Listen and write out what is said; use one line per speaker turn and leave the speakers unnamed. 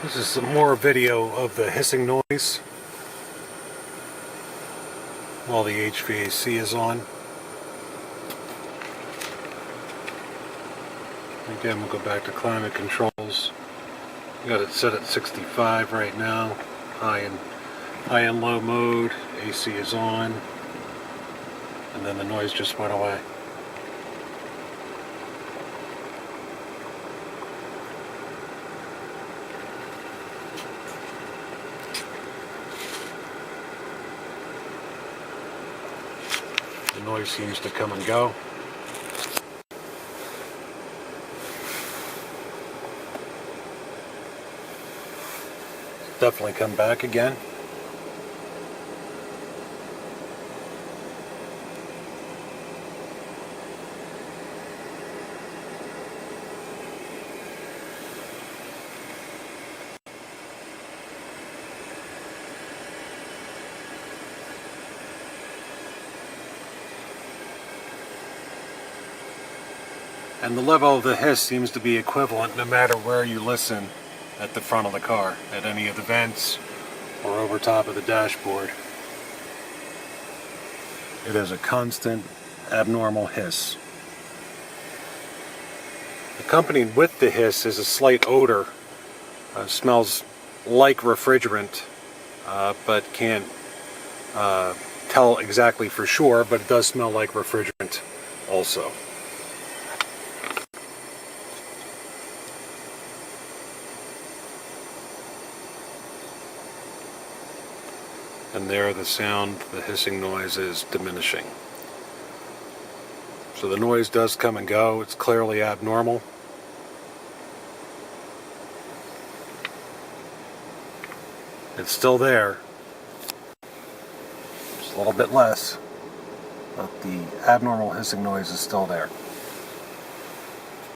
This is some more video of the hissing noise while the HVAC is on. Again, we'll go back to climate controls. We got it set at 65 right now. High and low mode. AC is on. And then the noise just went away. The noise seems to come and go. Definitely come back again. And the level of the hiss seems to be equivalent no matter where you listen at the front of the car, at any of the vents or over top of the dashboard. It is a constant, abnormal hiss. Accompanied with the hiss is a slight odor. Smells like refrigerant, but can't tell exactly for sure, but it does smell like refrigerant also. And there the sound, the hissing noise is diminishing. So the noise does come and go. It's clearly abnormal. It's still there. Just a little bit less. But the abnormal hissing noise is still there.